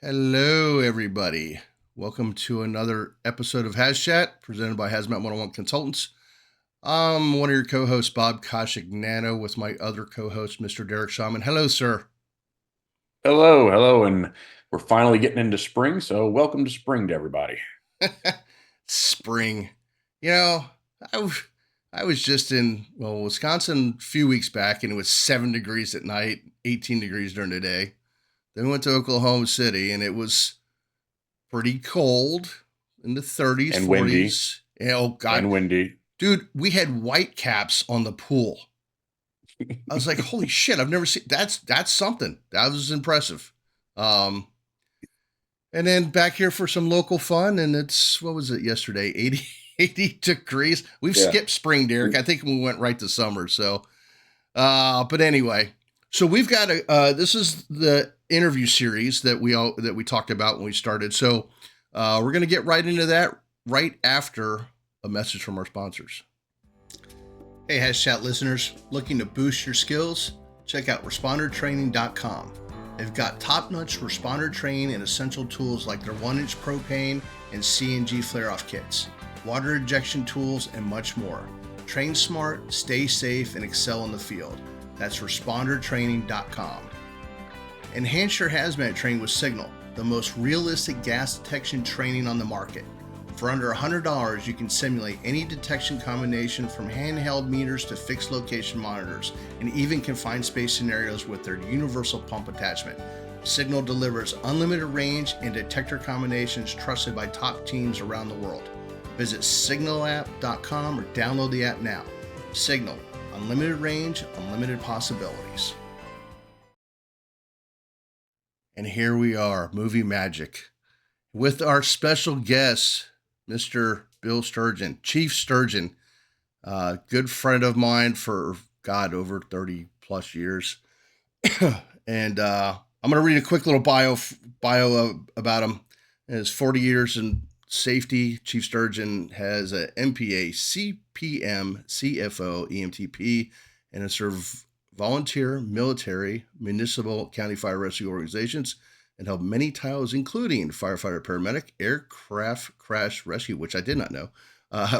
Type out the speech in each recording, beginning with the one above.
Hello, everybody. Welcome to another episode of HazChat presented by HazMat 101 Consultants. I'm one of your co hosts, Bob Koshignano, with my other co host, Mr. Derek Shaman. Hello, sir. Hello, and we're finally getting into spring, so welcome to spring to everybody. Spring. You know, I, w- I was just in, Wisconsin a few weeks back, and it was 7 degrees at night, 18 degrees during the day. Then we went to Oklahoma City, and it was pretty cold in the 30s, And windy, 40s. Oh, God. and windy. Dude, we had white caps on the pool. I was like, holy shit, I've never seen that's something. That was impressive. Um and then back here for some local fun, and it's what was it yesterday? 80 degrees. We've Yeah. skipped spring, Derek. I think we went right to summer. So but anyway. So we've got a this is the interview series that we talked about when we started. So we're gonna get right into that right after a message from our sponsors. Hey, HazChat listeners, looking to boost your skills? Check out respondertraining.com. They've got top-notch responder training and essential tools like their 1-inch propane and CNG flare-off kits, water injection tools, and much more. Train smart, stay safe, and excel in the field. That's respondertraining.com. Enhance your hazmat training with Signal, the most realistic gas detection training on the market. For under $100, you can simulate any detection combination from handheld meters to fixed location monitors, and even confined space scenarios with their universal pump attachment. Signal delivers unlimited range and detector combinations trusted by top teams around the world. Visit signalapp.com or download the app now. Signal, unlimited range, unlimited possibilities. And here we are, movie magic, with our special guest, Mr. Bill Sturgeon, Chief Sturgeon, good friend of mine for, God, over 30 plus years. And I'm going to read a quick little bio about him. His 40 years in safety. Chief Sturgeon has a MPA, CPM, CFO, EMTP, and has served volunteer, military, municipal, county fire rescue organizations and held many titles, including firefighter, paramedic, aircraft crash rescue, which I did not know,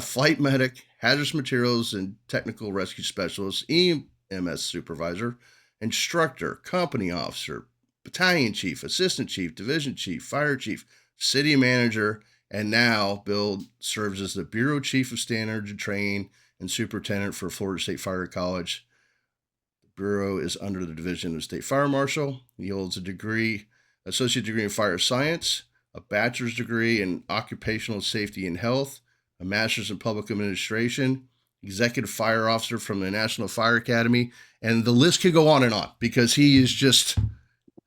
flight medic, hazardous materials and technical rescue specialist, EMS supervisor, instructor, company officer, battalion chief, assistant chief, division chief, fire chief, city manager, and now Bill serves as the bureau chief of standards and training and superintendent for Florida State Fire College. The bureau is under the division of state fire marshal. He holds a degree, associate degree in fire science, a bachelor's degree in occupational safety and health, a master's in public administration, executive fire officer from the National Fire Academy, and the list could go on and on because he is just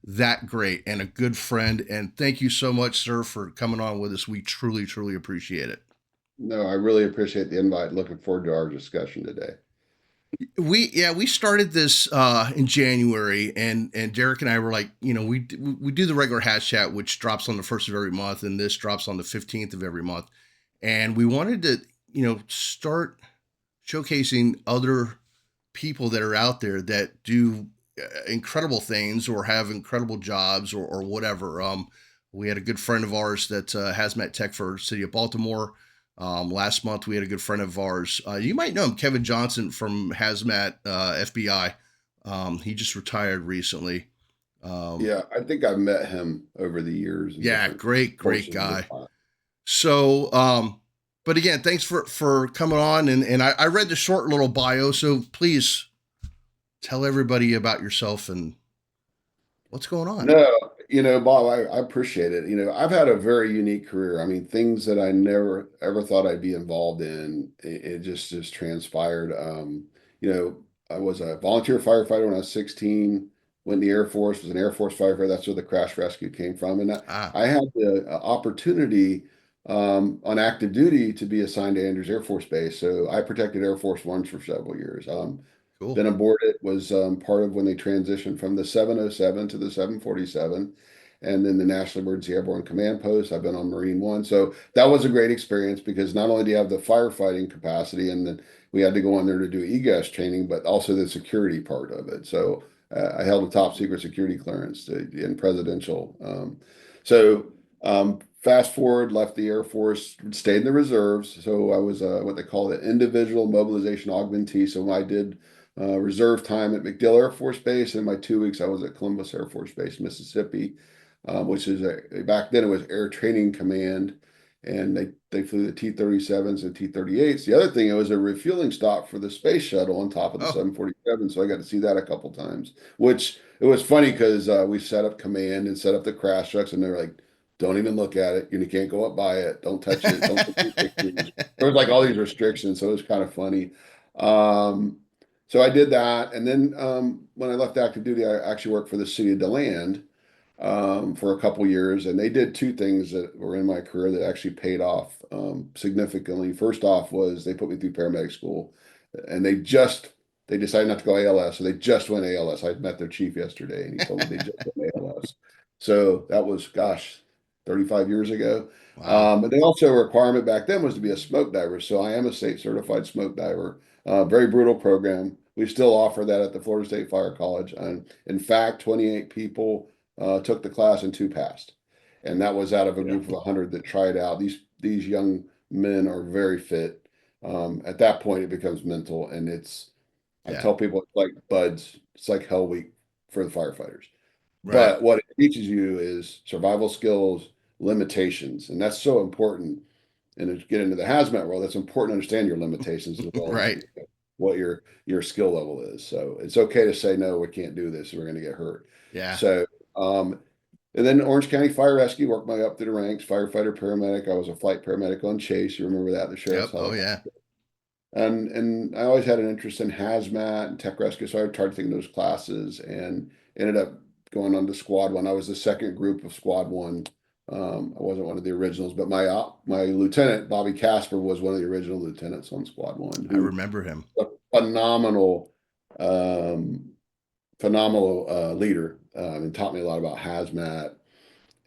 that great and a good friend. And thank you so much, sir, for coming on with us. We truly, truly appreciate it. No, I really appreciate the invite. Looking forward to our discussion today. We started this in January, and Derek and I were like, we do the regular HazChat, which drops on the first of every month, and this drops on the 15th of every month, and we wanted to start showcasing other people that are out there that do incredible things or have incredible jobs or whatever. We had a good friend of ours that hazmat tech for City of Baltimore. Last month, we had a good friend of ours. You might know him, Kevin Johnson from HazMat FBI. He just retired recently. Yeah, I think I've met him over the years in Yeah, different great portions of his guy. life. So, but again, thanks for coming on. And I read the short little bio. So please tell everybody about yourself and what's going on. No, Bob, I appreciate it. I've had a very unique career. I mean, things that I never ever thought I'd be involved in, it just transpired. I was a volunteer firefighter when I was 16, went in the Air Force, was an Air Force firefighter. That's where the crash rescue came from. And I, Ah, I had the opportunity on active duty to be assigned to Andrews Air Force Base. So I protected Air Force Ones for several years. cool. Been aboard it, was part of when they transitioned from the 707 to the 747, and then the National Emergency Airborne Command Post. I've been on Marine One. So that was a great experience because not only do you have the firefighting capacity, and then we had to go on there to do EGAS training, but also the security part of it. So I held a top secret security clearance in presidential. So fast forward, left the Air Force, stayed in the reserves. So I was what they call an individual mobilization augmentee. So I did reserve time at MacDill Air Force Base, and my 2 weeks I was at Columbus Air Force Base, Mississippi, which is back then it was Air Training Command, and they flew the T-37s and T-38s. The other thing, it was a refueling stop for the space shuttle on top of the Oh, 747, so I got to see that a couple times. Which it was funny because we set up command and set up the crash trucks, and they're like, "Don't even look at it. You can't go up by it. Don't touch it. Don't take any pictures." There was like all these restrictions, so it was kind of funny. Um, so I did that, and then when I left active duty, I actually worked for the city of DeLand for a couple years, and they did two things that were in my career that actually paid off significantly. First off was they put me through paramedic school, and they decided not to go ALS, so they just went ALS. I met their chief yesterday, and he told me they just went ALS. So that was, gosh, 35 years ago. wow. But they also a requirement back then was to be a smoke diver. So I am a state certified smoke diver. Very brutal program. We still offer that at the Florida State Fire College. And in fact, 28 people took the class and two passed. And that was out of a Yeah. group of 100 that tried out. These young men are very fit. At that point, it becomes mental, and I Yeah. tell people it's like buds. It's like hell week for the firefighters. Right. But what it teaches you is survival skills, limitations, and that's so important. And to get into the hazmat world, that's important to understand your limitations as well as Right. what your skill level is. So it's okay to say no, we can't do this. We're going to get hurt. Yeah. So and then Orange County Fire Rescue, worked my way up through the ranks, firefighter, paramedic. I was a flight paramedic on Chase. You remember that, the sheriff's Yep. Oh, helicopter. yeah. And I always had an interest in hazmat and tech rescue, so I tried taking those classes and ended up going on to Squad One. I was the second group of Squad One. I wasn't one of the originals, but my lieutenant Bobby Casper was one of the original lieutenants on Squad One, I who remember him. a phenomenal, um, phenomenal leader, and taught me a lot about hazmat.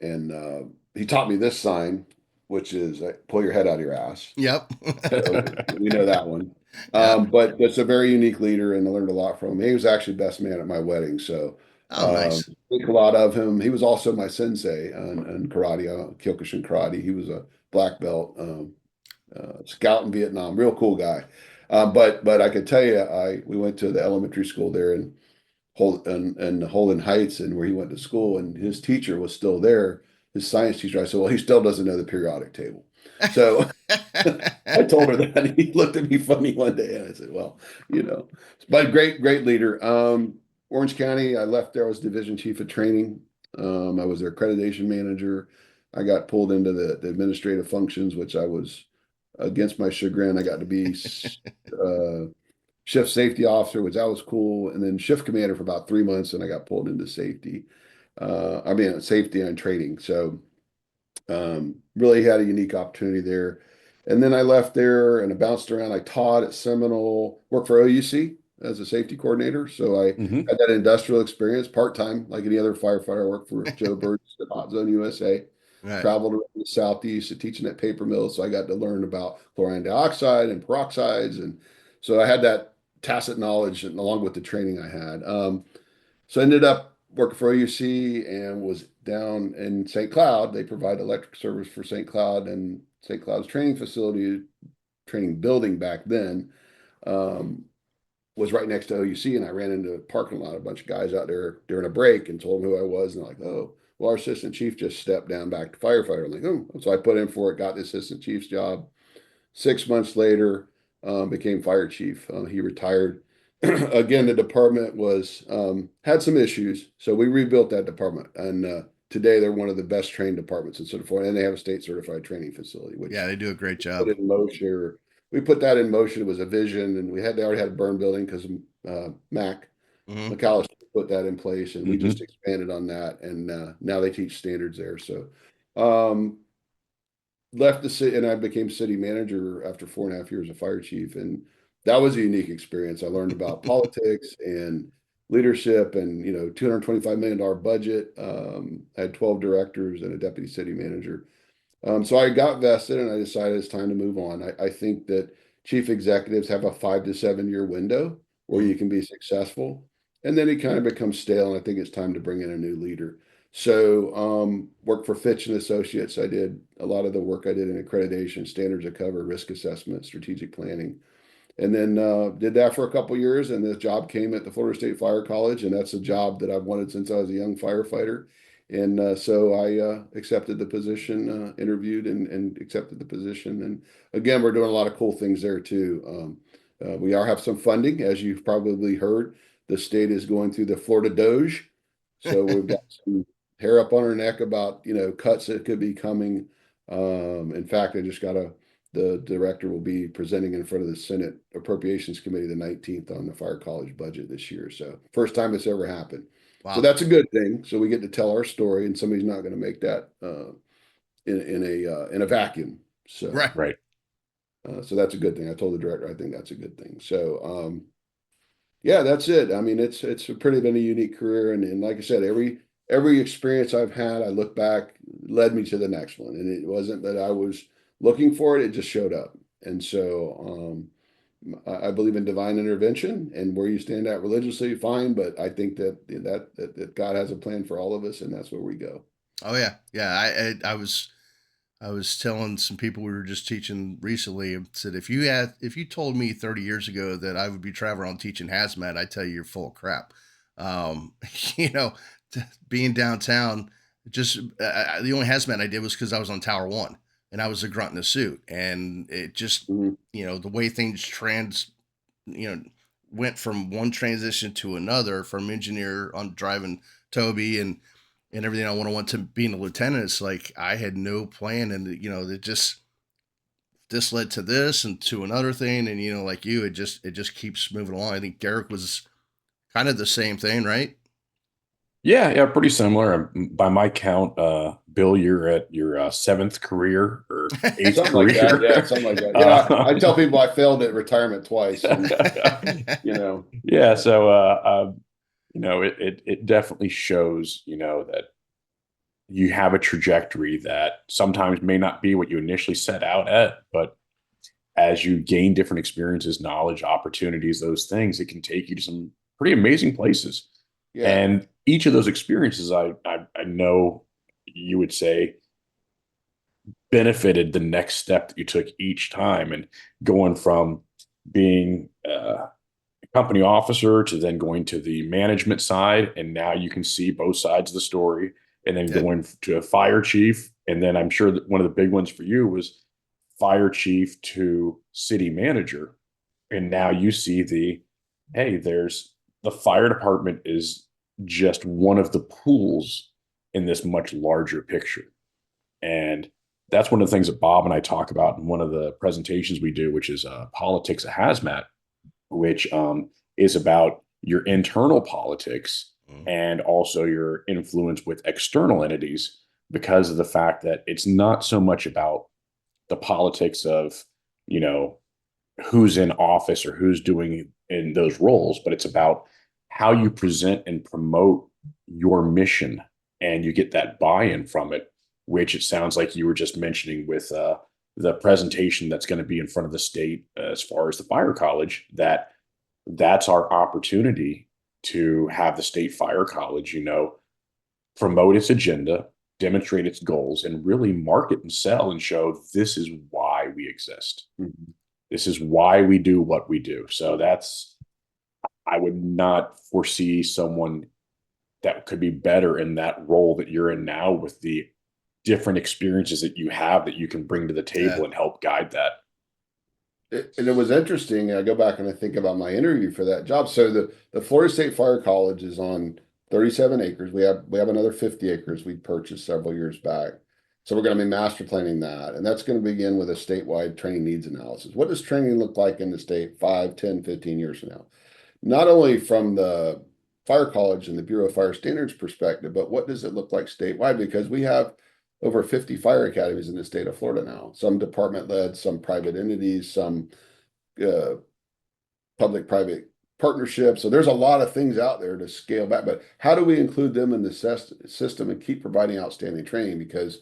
And he taught me this sign, which is pull your head out of your ass. Yep. So we know that one. Yep. But it's a very unique leader, and I learned a lot from him. He was actually best man at my wedding, so Oh, nice. think a lot of him. He was also my sensei on karate, Kyokushin karate. He was a black belt scout in Vietnam, real cool guy. But I could tell you, I we went to the elementary school there in Holden Heights, and where he went to school, and his teacher was still there, his science teacher. I said, well, he still doesn't know the periodic table. So I told her that, and he looked at me funny one day, and I said, "Well, you know, but great leader." Orange County, I left there. I was division chief of training. I was their accreditation manager. I got pulled into the administrative functions, which I was against my chagrin. I got to be shift safety officer, which that was cool, and then shift commander for about 3 months, and I got pulled into safety. I mean, safety and training. So really had a unique opportunity there. And then I left there and I bounced around. I taught at Seminole, worked for OUC as a safety coordinator. So I Hmm. had that industrial experience part-time, like any other firefighter. I worked for Joe Bird's at Hot Zone USA, Right. traveled around the Southeast teaching at paper mills. So I got to learn about chlorine dioxide and peroxides. And so I had that tacit knowledge and along with the training I had. So I ended up working for OUC and was down in St. Cloud. They provide electric service for St. Cloud, and St. Cloud's training facility, training building back then, um, was right next to OUC. And I ran into a parking lot, a bunch of guys out there during a break, and told them who I was. And they're like, oh, well, our assistant chief just stepped down back to firefighter. I'm like, oh, so I put in for it, got the assistant chief's job. 6 months later, became fire chief. He retired. Again, the department was had some issues, so we rebuilt that department, and today they're one of the best trained departments in Florida, and they have a state certified training facility, Yeah, which they do a great put job. in motion. We put that in motion. It was a vision, and they already had a burn building because Mac Hmm. McAllister put that in place, and we just Hmm. expanded on that, and now they teach standards there. So. Um, Left the city and I became city manager after 4.5 years of fire chief. And that was a unique experience. I learned about politics and leadership and, $225 million budget. I had 12 directors and a deputy city manager. So I got vested and I decided it's time to move on. I think that chief executives have a 5 to 7 year window where Hmm. you can be successful. And then it kind of becomes stale. And I think it's time to bring in a new leader. So worked for Fitch and Associates. I did a lot of the work I did in accreditation, standards of cover, risk assessment, strategic planning. And then did that for a couple years, and this job came at the Florida State Fire College, and that's a job that I've wanted since I was a young firefighter. And so I accepted the position, interviewed, and accepted the position. And again, we're doing a lot of cool things there too. We are have some funding, as you've probably heard. The state is going through the Florida Doge, so we've got some hair up on our neck about cuts that could be coming. In fact, I just got the director will be presenting in front of the Senate Appropriations Committee the 19th on the fire college budget this year. So first time it's ever happened. So Wow. that's a good thing. So we get to tell our story, and somebody's not going to make that in a vacuum. So Right. Right. so that's a good thing. I told the director I think that's a good thing. So yeah, that's it. I mean, it's pretty been a unique career, and like I said, every experience I've had, I look back, led me to the next one, and it wasn't that I was looking for it; it just showed up. And so I believe in divine intervention, and where you stand at religiously, fine. But I think that God has a plan for all of us, and that's where we go. Oh yeah, yeah. I was telling some people we were just teaching recently. I said if you told me 30 years ago that I would be traveling around teaching hazmat, I'd tell you you're full of crap. Um, you know, being downtown, just the only hazmat I did was because I was on Tower One and I was a grunt in a suit, and it just Mhm. the way things you know went from one transition to another, from engineer on driving Toby and everything I want to being a lieutenant. It's like I had no plan, and it just this led to this and to another thing, and like you, it just keeps moving along. I think Derek was kind of the same thing, right? Yeah, yeah, pretty similar. By my count, Bill, you're at your seventh career or eighth Something like that. career. Yeah, something like that. Yeah, I Uh, tell people I failed at retirement twice, and you know, yeah, so it definitely shows, that you have a trajectory that sometimes may not be what you initially set out at, but as you gain different experiences, knowledge, opportunities, those things, it can take you to some pretty amazing places. yeah. And each of those experiences, I know you would say benefited the next step that you took each time, and going from being a company officer to then going to the management side, and now you can see both sides of the story, and then Yeah. going to a fire chief, and then I'm sure that one of the big ones for you was fire chief to city manager, and now you see hey, there's the fire department is just one of the pools in this much larger picture. And that's one of the things that Bob and I talk about in one of the presentations we do, which is politics of hazmat, which is about your internal politics Mhm. and also your influence with external entities, because of the fact that it's not so much about the politics of, you know, who's in office or who's doing in those roles, but it's about how you present and promote your mission, and you get that buy-in from it, which it sounds like you were just mentioning with the presentation that's going to be in front of the state, as far as the fire college, that's our opportunity to have the state fire college, promote its agenda, demonstrate its goals, and really market and sell and show this is why we exist. Mhm. This is why we do what we do. So I would not foresee someone that could be better in that role that you're in now, with the different experiences that you have that you can bring to the Yeah. table and help guide that. And it was interesting. I go back and I think about my interview for that job. So the Florida State Fire College is on 37 acres. We have another 50 acres we purchased several years back. So we're going to be master planning that. And that's going to begin with a statewide training needs analysis. What does training look like in the state 5, 10, 15 years from now? Not only from the fire college and the Bureau of Fire Standards perspective, but what does it look like statewide? Because we have over 50 fire academies in the state of Florida now, some department led, some private entities, some uh, public private partnerships. So there's a lot of things out there to scale back. But how do we include them in the system and keep providing outstanding training? Because,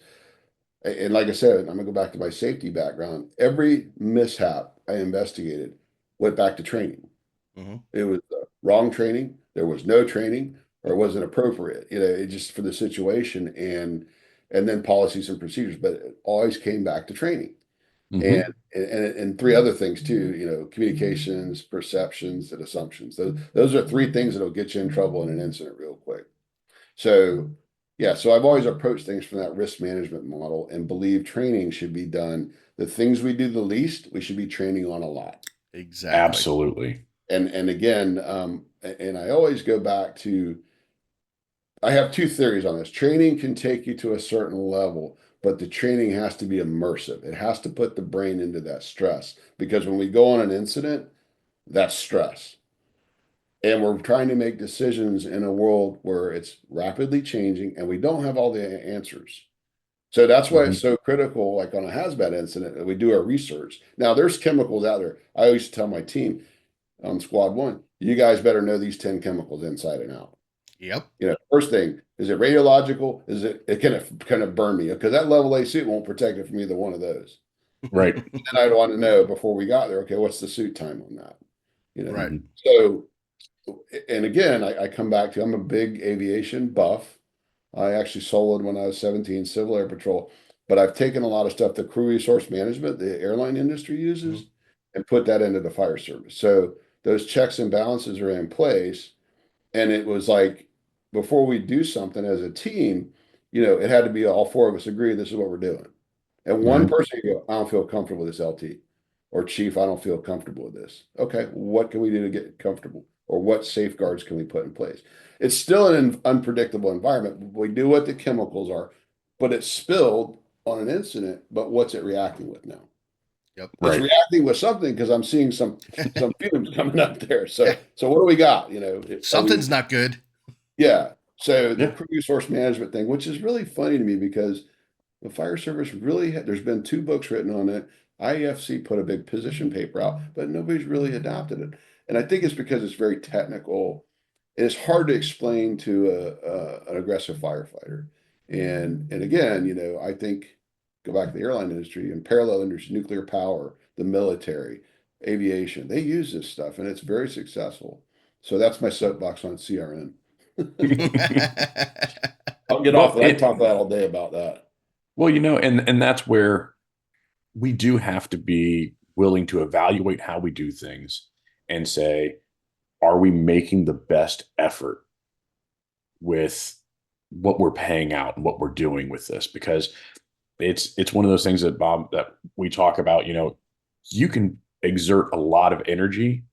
and like I said, I'm going to go back to my safety background. Every mishap I investigated went back to training. Hmm. It was wrong training, there was no training, or it wasn't appropriate, it just for the situation, and then policies and procedures, but it always came back to training. And Hmm. and three other things too, communications, perceptions, and assumptions. Those are three things that'll get you in trouble in an incident real quick. So yeah, so I've always approached things from that risk management model and believe training should be done. The things we do the least, we should be training on a lot. Exactly. Absolutely. And again, and I always go back to, I have two theories on this. Training can take you to a certain level, but the training has to be immersive. It has to put the brain into that stress, because when we go on an incident, that's stress. And we're trying to make decisions in a world where it's rapidly changing and we don't have all the answers. So that's why it's Hmm. so critical, like on a hazmat incident, that we do our research. Now, there's chemicals out there. I always tell my team on squad one, you guys better know these 10 chemicals inside and out. Yep. First thing, is it radiological? Can it burn me? Because that level A suit won't protect it from either one of those. Right. And I'd want to know before we got there, okay, what's the suit time on that? Right. Hmm. So, and again, I come back to, I'm a big aviation buff. I actually soloed when I was 17, Civil Air Patrol, but I've taken a lot of stuff that crew resource management, the airline industry Mhm. uses, and put that into the fire service. So those checks and balances are in place. And it was like, before we do something as a team, it had to be all four of us agree this is what we're doing. And one Hmm. person could go, I don't feel comfortable with this LT. Or chief, I don't feel comfortable with this. Okay, what can we do to get comfortable? Or what safeguards can we put in place? It's still an unpredictable environment. We do what the chemicals are, but it's spilled on an incident, but what's it reacting with now? Yep. It's Right. reacting with something because I'm seeing some fumes coming up there. Yeah. So what do we got? Are Something's we not good. yeah. So the Yeah. crew resource management thing, which is really funny to me because the fire service really there's been two books written on it. IEFC put a big position paper out, but nobody's really adopted it. And I think it's because it's very technical. And it's hard to explain to an aggressive firefighter. And again, I think, go back to the airline industry and parallel industry, nuclear power, the military, aviation, they use this stuff and it's very successful. So that's my soapbox on CRN. I'll get off Well, it. I can talk about all day about that. and that's where we do have to be willing to evaluate how we do things and say, are we making the best effort with what we're paying out and what we're doing with this? Because it's one of those things that Bob that we talk about, you can exert a lot of energy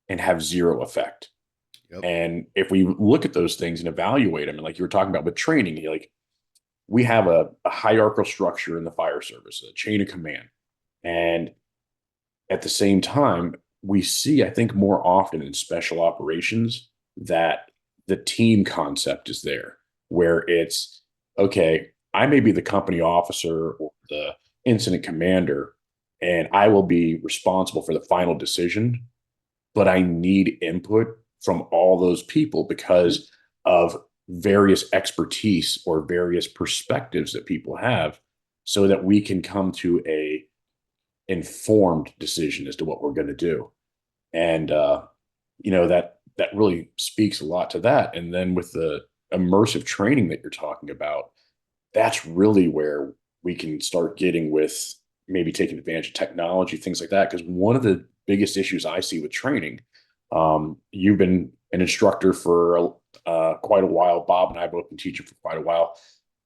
and have zero effect. Yep. And if we look at those things and evaluate them, and like you were talking about with training, like we have a hierarchical structure in the fire service, a chain of command. And at the same time, we see, I think, more often in special operations that the team concept is there, where it's okay, I may be the company officer or the incident commander, and I will be responsible for the final decision, but I need input from all those people because of various expertise or various perspectives that people have so that we can come to a informed decision as to what we're going to do. And that really speaks a lot to that. And then with the immersive training that you're talking about, that's really where we can start getting with maybe taking advantage of technology, things like that. Because one of the biggest issues I see with training, you've been an instructor for quite a while. Bob and I both been teaching for quite a while.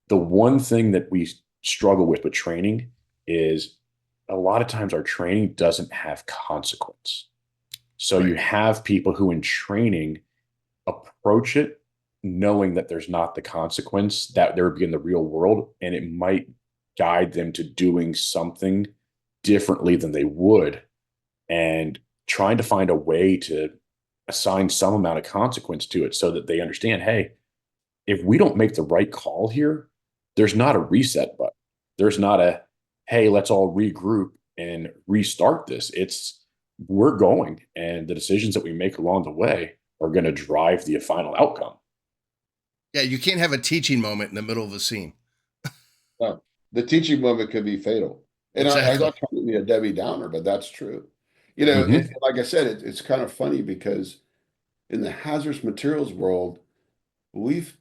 The one thing that we struggle with training is a lot of times our training doesn't have consequence. So you Right. have people who in training approach it knowing that there's not the consequence that there would be in the real world, and it might guide them to doing something differently than they would, and trying to find a way to assign some amount of consequence to it so that they understand, hey, if we don't make the right call here, there's not a reset button. There's not a, hey, let's all regroup and restart this. It's we're going, and the decisions that we make along the way are going to drive the final outcome. Yeah, you can't have a teaching moment in the middle of a scene. No, the teaching moment could be fatal. And I'm Exactly. not trying to be a Debbie Downer, but that's true. Mm-hmm. Like I said, it's kind of funny because in the hazardous materials world, we've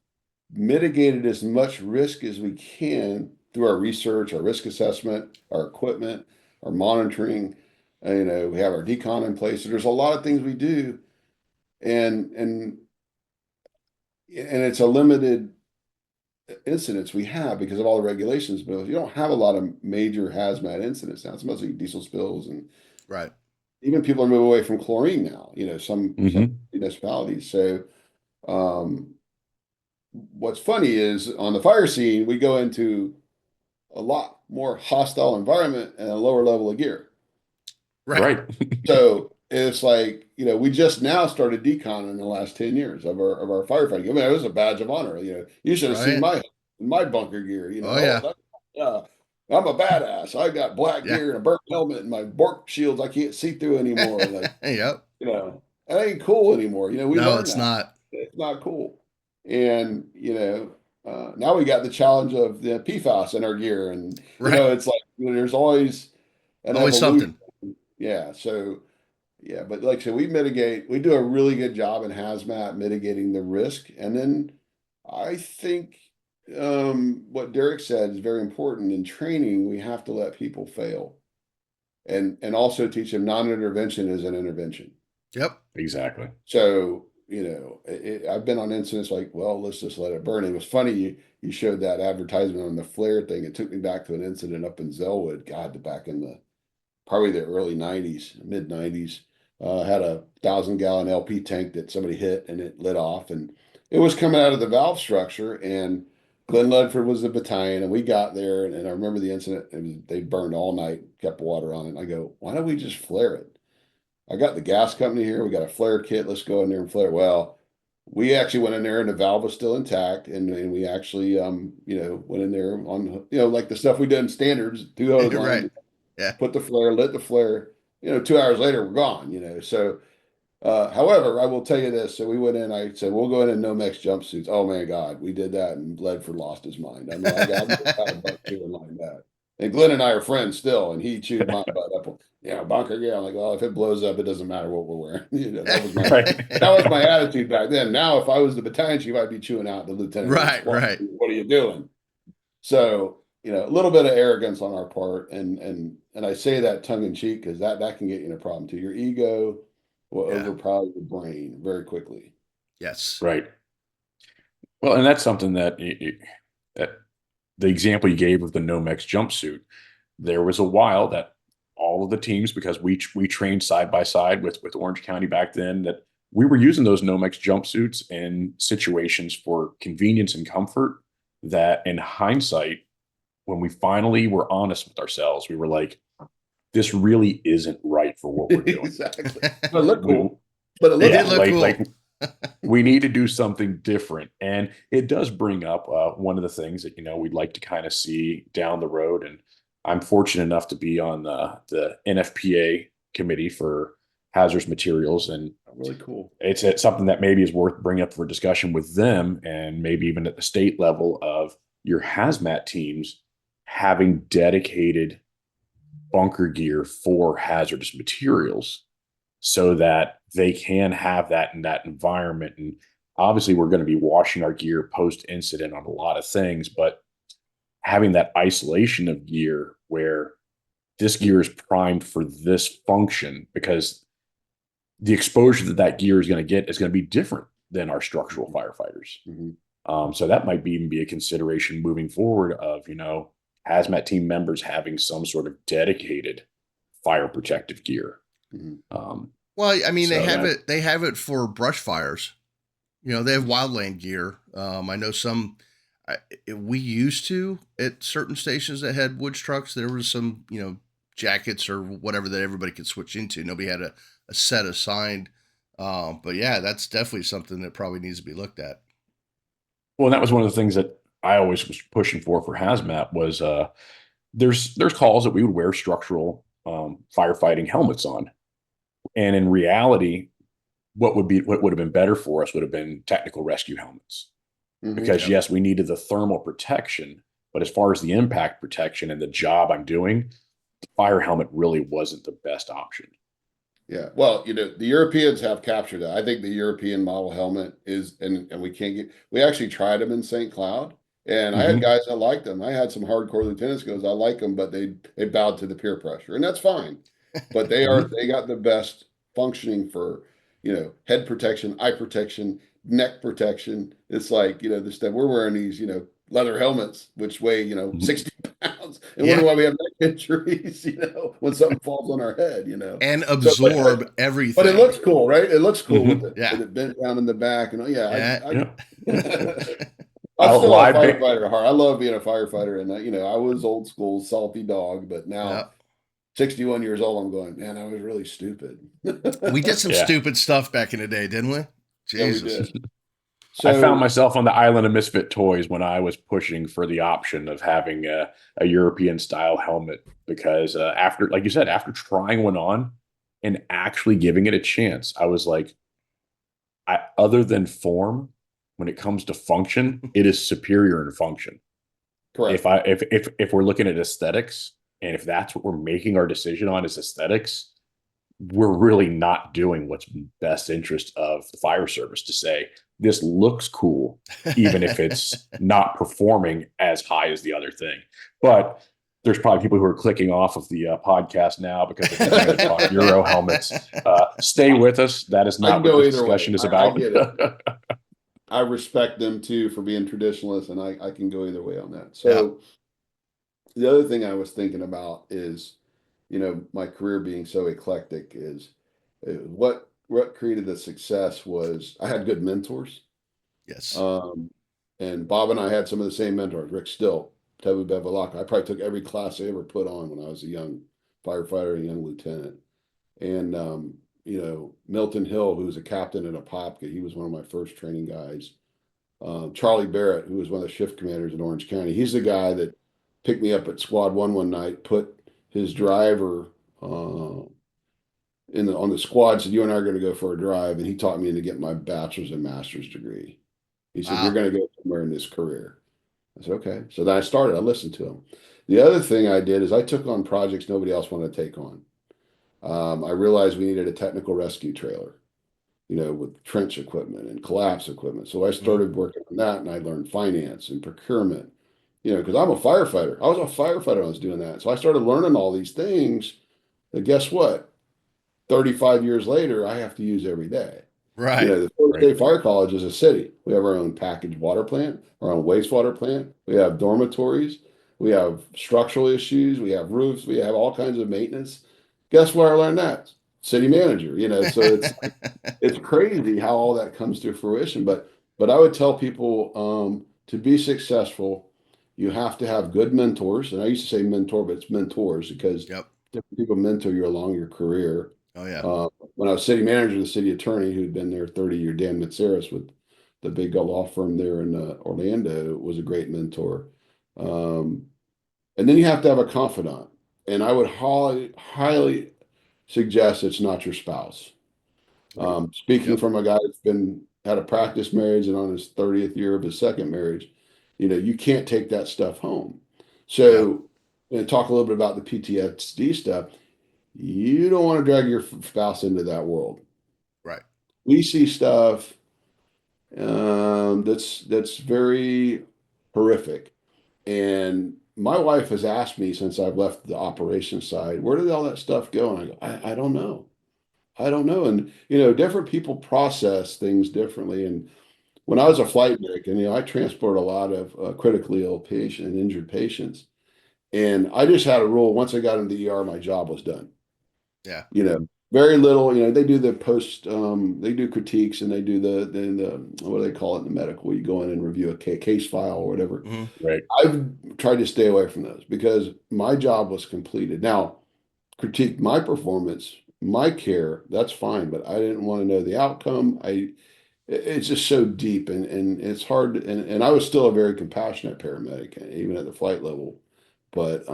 mitigated as much risk as we can through our research, our risk assessment, our equipment, our monitoring. We have our decon in place. So there's a lot of things we do, and it's a limited incidents we have because of all the regulations. But you don't have a lot of major hazmat incidents now. It's mostly diesel spills, and Right. even people are moving away from chlorine now. Some Mm-hmm. municipalities. So um, what's funny is on the fire scene, we go into a lot more hostile environment and a lower level of gear. Right. Right. So it's like, we just now started decon in the last 10 years of our firefighting. I mean, it was a badge of honor. You should have seen Right. my bunker gear, Oh yeah. yeah, I'm a badass. I got black Yeah. gear and a burnt helmet and my Bork shields I can't see through anymore. Like, Yep. that ain't cool anymore. We No, learned it's that. not. It's not cool. And, now we got the challenge of the PFAS in our gear. And, Right. it's like, there's always an Always evolution. something. Yeah. So, yeah, but like I said, we do a really good job in hazmat mitigating the risk. And then I think what Derek said is very important in training. We have to let people fail and also teach them non-intervention is an intervention. Yep. Exactly. So, I've been on incidents like, well, let's just let it burn. It was funny you showed that advertisement on the flare thing. It took me back to an incident up in Zellwood, God, back in probably the early 90s, mid 90s. Had a 1,000-gallon LP tank that somebody hit and it lit off, and it was coming out of the valve structure. And Glenn Ledford was the battalion, and we got there, and I remember the incident. They burned all night, kept water on it. And I go, why don't we just flare it? I got the gas company here. We got a flare kit. Let's go in there and flare. Well, we actually went in there and the valve was still intact, and we actually went in there on like the stuff we did in standards, two hose Right. lines, Yeah. put the flare, lit the flare. 2 hours later, we're gone. So, however, I will tell you this. So we went in. I said we'll go in Nomex jumpsuits. Oh man, God, we did that, and Ledford lost his mind. I mean, I've had a butt chewing like that. And Glenn and I are friends still, and he chewed my butt up. Yeah, bunker. Yeah, I'm like, well, if it blows up, it doesn't matter what we're wearing. That was my attitude back then. Now, if I was the battalion chief, I'd be chewing out the lieutenant. Right. Right. What are you doing? So, a little bit of arrogance on our part, and I say that tongue in cheek because that can get you in a problem too. Your ego will Yeah. overpower your brain very quickly. Yes. Right. Well, and that's something that that the example you gave of the Nomex jumpsuit, there was a while that all of the teams, because we trained side by side with Orange County back then, that we were using those Nomex jumpsuits in situations for convenience and comfort. That in hindsight, when we finally were honest with ourselves, we were like, "This really isn't right for what we're doing." Exactly. But it looked We- cool. But it It looked did cool. look cool. like we need to do something different. And it does bring up one of the things that, we'd like to kind of see down the road. And I'm fortunate enough to be on the NFPA committee for hazardous materials. And Really cool. it's something that maybe is worth bringing up for discussion with them, and maybe even at the state level, of your hazmat teams having dedicated bunker gear for hazardous materials, so that they can have that in that environment. And obviously, we're going to be washing our gear post incident on a lot of things, but having that isolation of gear where this gear is primed for this function, because the exposure that gear is going to get is going to be different than our structural firefighters. Mm-hmm. So that might even be a consideration moving forward of, hazmat team members having some sort of dedicated fire protective gear. Mm-hmm. Well, I mean, So they have it for brush fires. They have wildland gear. I know some. We used to at certain stations that had woods trucks. There was some, jackets or whatever that everybody could switch into. Nobody had a set assigned. But yeah, that's definitely something that probably needs to be looked at. Well, that was one of the things that I always was pushing for hazmat was there's calls that we would wear structural firefighting helmets on, and in reality, what would have been better for us would have been technical rescue helmets, because Yep. yes, we needed the thermal protection, but as far as the impact protection and the job I'm doing, the fire helmet really wasn't the best option. Yeah. Well, the Europeans have captured that. I think the European model helmet is, and we actually tried them in St. Cloud, and I had Hmm. guys that liked them. I had some hardcore lieutenants goes, I like them, but they bowed to the peer pressure, and that's fine. But Hmm. they got the best functioning for, head protection, eye protection, neck protection. It's like, this stuff we're wearing these, leather helmets, which weigh, 60 pounds, and wonder Yeah. why we have neck injuries, when something falls on our head. And So, absorb but it everything. looks cool, right? It looks cool with Hmm. it Yeah. bent down in the back, and yeah, Yeah. Yeah. I'm Well, still a I ba- firefighter at heart. I love being a firefighter, and I was old school, salty dog, but now Yeah. 61 years old, I'm going, man, I was really stupid. We did some yeah. stupid stuff back in the day, didn't we? Yeah, we Jesus. did. I found So myself on the island of misfit toys when I was pushing for the option of having a European style helmet because after, like you said, after trying one on and actually giving it a chance, I was like, other than form, when it comes to function, it is superior in function. correct. If we're looking at aesthetics, and if that's what we're making our decision on is aesthetics, we're really not doing what's best interest of the fire service to say this looks cool, even if it's not performing as high as the other thing. But there's probably people who are clicking off of the podcast now because they're thinking I'm going to talk Euro helmets. Stay with us. That is I can not what go the either way. discussion is I about. get it. I respect them too for being traditionalists, and I can go either way on that. Yeah. So the other thing I was thinking about is, my career being so eclectic is what created the success was I had good mentors. Yes. Um, and Bob and I had some of the same mentors, Rick Still, Tebu Bevilacqua. I probably took every class they ever put on when I was a young firefighter, a young lieutenant. And Milton Hill, who was a captain in a Popka, he was one of my first training guys. Charlie Barrett, who was one of the shift commanders in Orange County, he's the guy that picked me up at Squad One night, put his driver on the squad, said, "You and I are going to go for a drive," and he taught me into get my bachelor's and master's degree. He said, "You're Wow. going to go somewhere in this career." I said, "Okay." So then I started. I listened to him. The other thing I did is I took on projects nobody else wanted to take on. I realized we needed a technical rescue trailer, with trench equipment and collapse equipment. So I Mhm. started working on that, and I learned finance and procurement. Because I'm a firefighter. I was a firefighter when I was doing that. So I started learning all these things. But guess what? 35 years later, I have to use every day. Right. The Florida Right. State Fire College is a city. We have our own packaged water plant, our own wastewater plant. We have dormitories. We have structural issues. We have roofs. We have all kinds of maintenance. Guess where I learned that? City manager. So it's crazy how all that comes to fruition. But I would tell people to be successful, you have to have good mentors. And I used to say mentor, but it's mentors because Yep. different people mentor you along your career. Oh yeah. When I was city manager, the city attorney who'd been there 30 year, Dan Mitsaris with the big law firm there in Orlando, was a great mentor. Um, and then you have to have a confidant. And I would highly suggest it's not your spouse. Right. Speaking Yep. from a guy that's had a practice marriage and on his 30th year of his second marriage, you can't take that stuff home. Yeah. So, and talk a little bit about the PTSD stuff. You don't want to drag your spouse into that world. Right. We see stuff that's very horrific. And my wife has asked me since I've left the operations side, where did all that stuff go? And I go, I don't know. I don't know. And, different people process things differently. And when I was a flight medic, and, I transport a lot of critically ill patient and injured patients. And I just had a rule, once I got in the ER, my job was done. Yeah. you know, Mhm. very little, they do the post, they do critiques and they do what do they call it in the medical? You go in and review a case file or whatever. Hmm. Right. I've tried to stay away from those because my job was completed. Now, critique my performance, my care, that's fine, but I didn't want to know the outcome. It's just so deep and it's hard. And I was still a very compassionate paramedic, even at the flight level. But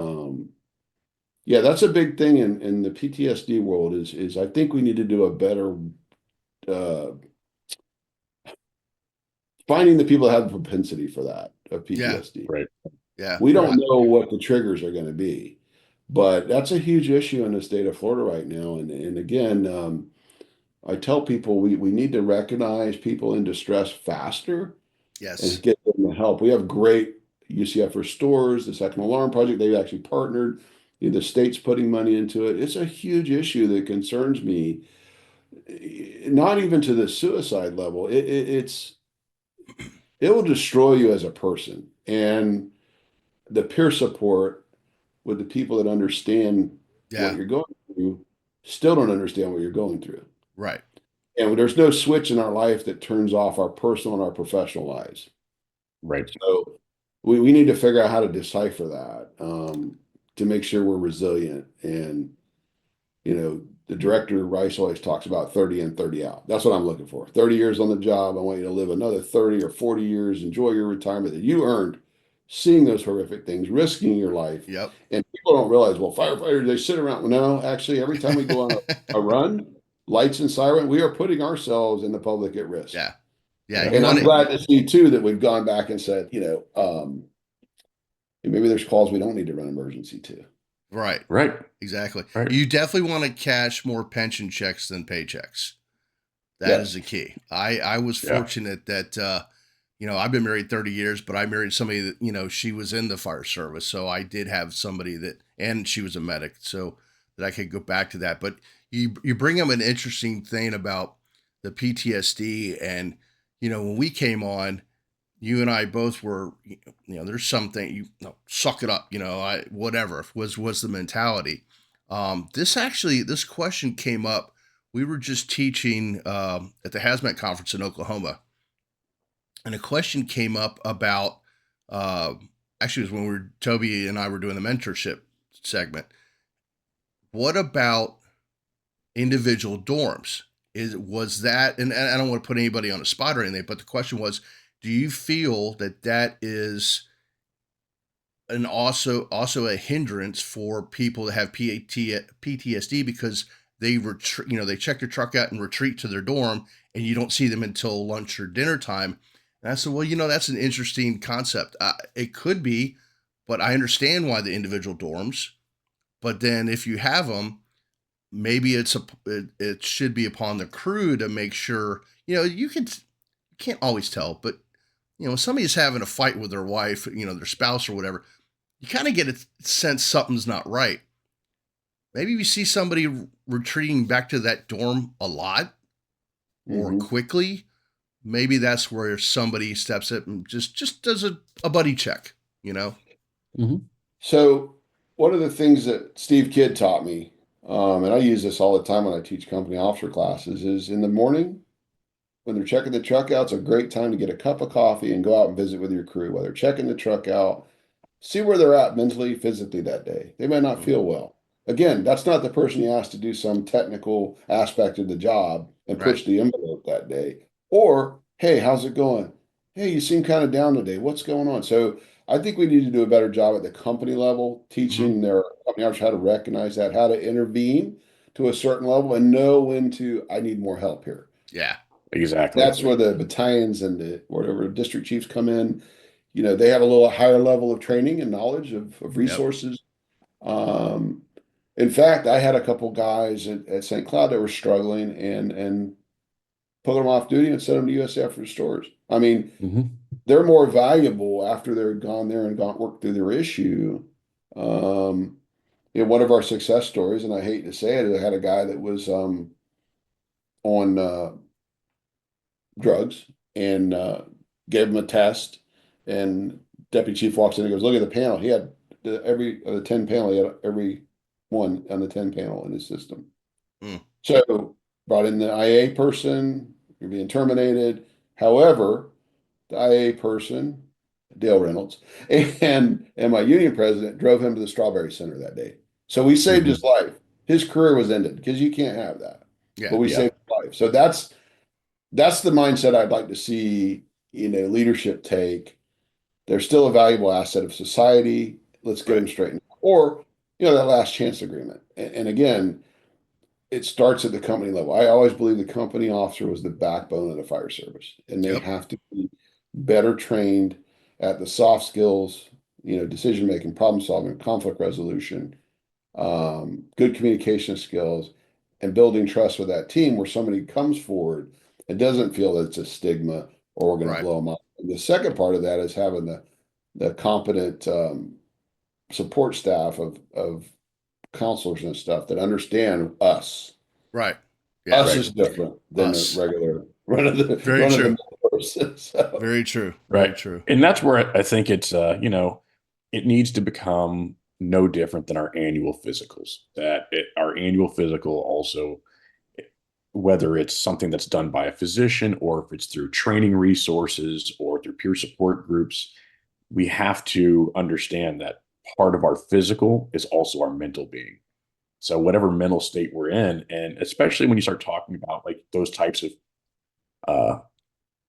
yeah, that's a big thing in the PTSD world is I think we need to do a better uh, finding the people that have the propensity for that of Yeah. PTSD. Right. Yeah. We Right. don't know what the triggers are going to be. But that's a huge issue in the state of Florida right now. And again, I tell people we need to recognize people in distress faster and Yes. get them the help. We have great UCF Restores, the Second Alarm Project. They've actually partnered. The state's putting money into it. It's a huge issue that concerns me, not even to the suicide level. It will destroy you as a person. And the peer support with the people that understand what Yeah. you're going through still don't understand what you're going through. Right. And there's no switch in our life that turns off our personal and our professional lives. Right. So we need to figure out how to decipher that to make sure we're resilient. And, the director Rice always talks about 30 in, 30 out. That's what I'm looking for. 30 years on the job. I want you to live another 30 or 40 years, enjoy your retirement that you earned, seeing those horrific things, risking your life. Yep. And people don't realize, well, firefighters, they sit around. No, actually, every time we go on a run, lights and siren, we are putting ourselves and the public at risk. Yeah. Yeah. Yeah. You And want I'm to, glad to see too that we've gone back and said, maybe there's calls we don't need to run emergency to. right. Right. Exactly. Right. You definitely want to cash more pension checks than paychecks. That is Yes. the key. I was Yeah. fortunate that, I've been married 30 years, but I married somebody that, she was in the fire service. So I did have somebody that, and she was a medic, so that I could go back to that. But you bring up an interesting thing about the PTSD. And, when we came on, you and I both were, there's something suck it up, whatever was the mentality. This question came up. We were just teaching at the HazMat conference in Oklahoma, and a question came up about uh, actually it was when Toby and I were doing the mentorship segment. What about individual dorms? Was that, and I don't want to put anybody on a spot or anything, but the question was, do you feel that that is and also a hindrance for people to have PTSD because they check their truck out and retreat to their dorm, and you don't see them until lunch or dinner time. And I said, well, that's an interesting concept. It could be, but I understand why the individual dorms. But then if you have them, maybe it should be upon the crew to make sure. You can't always tell, but when somebody's having a fight with their wife, their spouse or whatever, you kind of get a sense something's not right. Maybe you see somebody retreating back to that dorm a lot or Mhm. quickly. Maybe that's where somebody steps up and just does a buddy check, Mm-hmm. So one of the things that Steve Kidd taught me, and I use this all the time when I teach company officer classes, is in the morning when they're checking the truck out, it's a great time to get a cup of coffee and go out and visit with your crew while they're checking the truck out. See where they're at mentally, physically that day. They may not Mm. feel well. Again, that's not the person you asked to do some technical aspect of the job and Right. push the envelope that day. Or, hey, how's it going? Hey, you seem kind of down today. What's going on? So I think we need to do a better job at the company level, Mm-hmm. teaching their company owners how to recognize that, how to intervene to a certain level and know when to, I need more help here. Yeah. Exactly. That's where the battalions and the whatever district chiefs come in. They have a little higher level of training and knowledge of Yep. resources. Um, in fact, I had a couple guys at St. Cloud that were struggling and put them off duty and sent them to USF Restores. I mean, Mm-hmm. they're more valuable after they're gone there and gone worked through their issue. Um, one of our success stories, and I hate to say it, I had a guy that was on drugs and gave him a test. And deputy chief walks in and goes, "Look at the panel. He had every of the 10 panel, he had every one on the 10 panel in his system." Mm. So brought in the IA person, you're being terminated. However, the IA person, Dale Reynolds, and my union president drove him to the Strawberry Center that day. So we saved his Mm-hmm. life. His career was ended because you can't have that. But Yeah. we Yeah. saved his life. So that's the mindset I'd like to see, leadership take. They're still a valuable asset of society. Let's get Right. them straightened. Or, that last chance agreement. And again, it starts at the company level. I always believe the company officer was the backbone of the fire service, and they Yep. have to be better trained at the soft skills, decision making, problem solving, conflict resolution. good communication skills, and building trust with that team where somebody comes forward and doesn't feel that it's a stigma or we're going to Right. blow them up. And the second part of that is having the competent support staff of counselors and stuff that understand us. Right. Yeah. Us Right. is different than a Us. regular run of the Very run of the true. mill person. So, Very true. Very Right. true. And that's where I think it's, it needs to become no different than our annual physicals. Our annual physical also, whether it's something that's done by a physician or if it's through training resources or through peer support groups, we have to understand that part of our physical is also our mental being. So whatever mental state we're in, and especially when you start talking about like uh,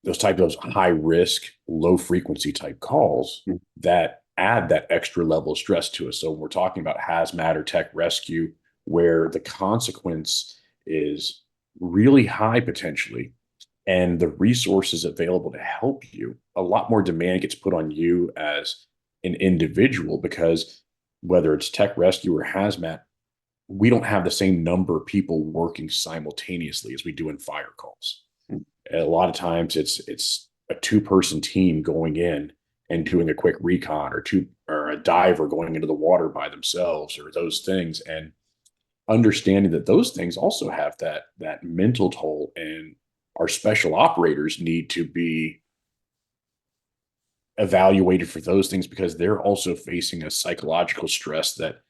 those types of high risk, low frequency type calls that add that extra level of stress to us. So when we're talking about hazmat or tech rescue, where the consequence is really high potentially, and the resources available to help you, a lot more demand gets put on you as an individual because whether it's tech rescue or hazmat, we don't have the same number of people working simultaneously as we do in fire calls. A lot of times it's a two-person team going in and doing a quick recon or a diver going into the water by themselves or those things, and understanding that those things also have that mental toll, and our special operators need to be evaluated for those things because they're also facing a psychological stress that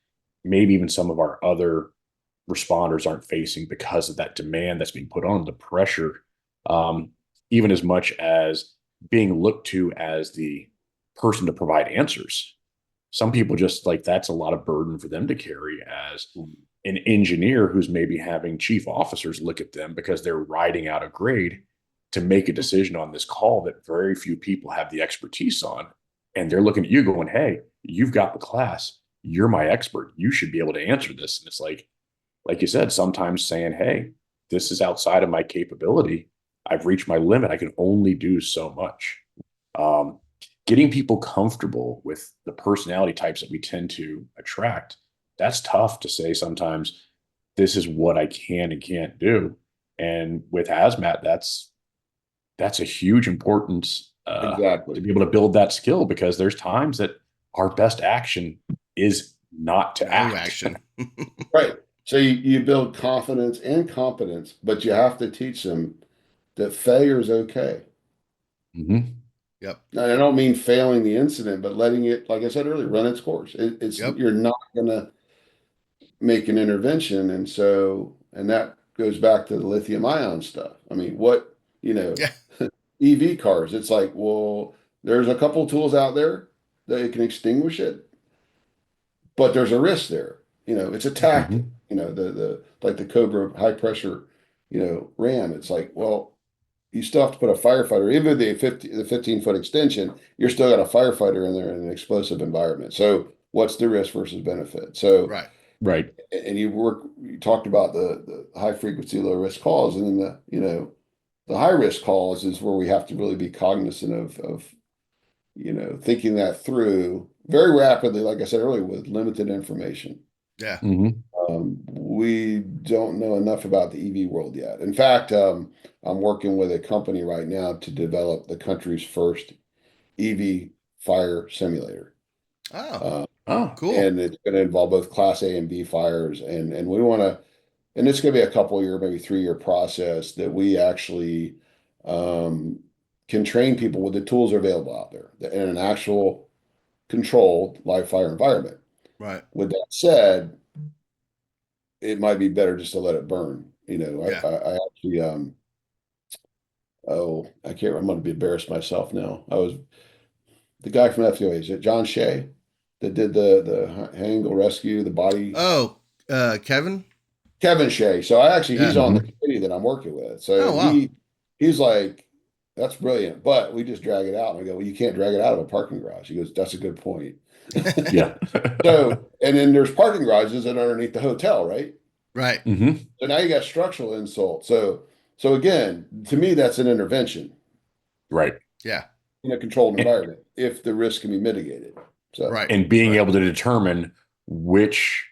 maybe even some of our other responders aren't facing because of that demand that's being put on, the pressure, even as much as being looked to as the person to provide answers. Some people just like that's a lot of burden for them to carry as an engineer who's maybe having chief officers look at them because they're riding out a grade to make a decision on this call that very few people have the expertise on. And they're looking at you going, hey, you've got the class. You're my expert. You should be able to answer this. And it's like you said, sometimes saying, hey, this is outside of my capability. I've reached my limit. I can only do so much. Um, Getting people comfortable with the personality types that we tend to attract, that's tough to say sometimes this is what I can and can't do. And with hazmat, that's a huge importance to exactly. be able to build that skill because there's times that our best action is not to No act. action. Right. So you build confidence and competence, but you have to teach them that failure is okay. Mm-hmm. Yep. And I don't mean failing the incident, but letting it, like I said earlier, run its course. It's Yep. you're not going to make an intervention, and so that goes back to the lithium ion stuff. I mean, Yeah. EV cars. It's like, well, there's a couple tools out there that it can extinguish it, but there's a risk there. It's a tactic. Mm-hmm. The like the Cobra high pressure, ram. It's like, well, you still have to put a firefighter, even the 15-foot extension, you're still got a firefighter in there in an explosive environment. So what's the risk versus benefit? So, Right. and you talked about the high frequency, low risk calls, and then the high risk calls is where we have to really be cognizant of thinking that through very rapidly, like I said earlier, with limited information. Yeah. Mm-hmm. We don't know enough about the EV world yet. In fact, I'm working with a company right now to develop the country's first EV fire simulator. Oh, Uh, Oh, cool. and it's going to involve both Class A and B fires. And we want to, and it's going to be a couple year, maybe 3 year process that we actually um, can train people with the tools that are available out there in an actual controlled live fire environment. Right. With that said, it might be better just to let it burn. Yeah. I actually, I can't remember. I'm going to be embarrassed myself now. I was the guy from FUA. Is it John Shea that did the Hangle rescue, the body? Oh, Kevin? Kevin Shea. So Yeah. he's on the mm-hmm. committee that I'm working with. Oh, So wow. he's like, that's brilliant, but we just drag it out. And I go, well, you can't drag it out of a parking garage. He goes, that's a good point. Yeah. So, and then there's parking garages that are underneath the hotel, right? Right. Mm-hmm. So now you got structural insult. So again, to me, that's an intervention Right. Yeah. in a controlled And, environment if the risk can be mitigated. So Right. and being Right. able to determine which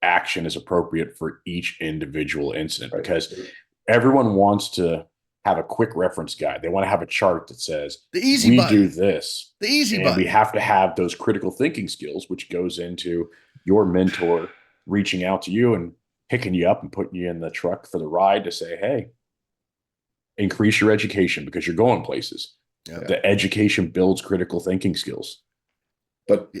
action is appropriate for each individual incident, Right. because everyone wants to have a quick reference guide. They want to have a chart that says, The easy we do button. this. The easy And we button. have to have those critical thinking skills, which goes into your mentor reaching out to you and picking you up and putting you in the truck for the ride to say, hey, increase your education because you're going places. Yep. The education builds critical thinking skills. But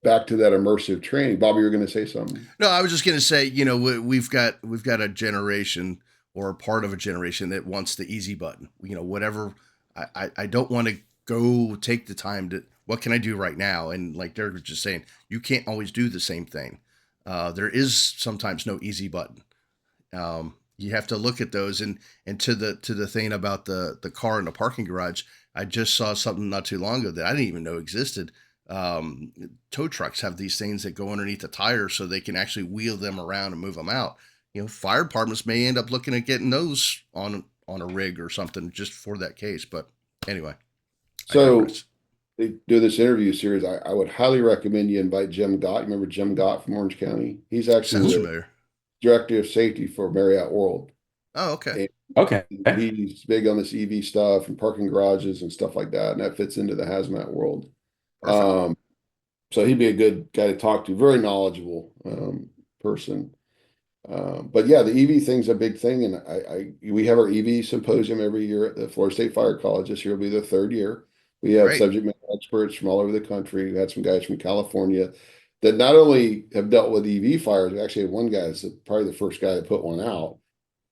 back to that immersive training, Bobby, you were going to say something. No, I was just going to say, we've got a generation, or part of a generation, that wants the easy button. Whatever. I don't want to go take the time to, what can I do right now? And like Derek was just saying, you can't always do the same thing. There is sometimes no easy button. You have to look at those, and to the thing about the car in the parking garage. I just saw something not too long ago that I didn't even know existed. Tow trucks have these things that go underneath the tires so they can actually wheel them around and move them out. Fire departments may end up looking at getting those on a rig or something just for that case. But anyway, So they do this interview series. I would highly recommend you invite Jim Gott. Remember Jim Gott from Orange County? He's actually Sounds the familiar. director of safety for Marriott World. Oh, okay. Okay. And he's big on this EV stuff and parking garages and stuff like that. And that fits into the HazMat world. Perfect. So he'd be a good guy to talk to, very knowledgeable person. But yeah, the EV thing's a big thing, and we have our EV symposium every year at the Florida State Fire College. This year will be the third year. We have Great. subject matter experts from all over the country. We had some guys from California that not only have dealt with EV fires, we actually had one guy that's probably the first guy to put one out,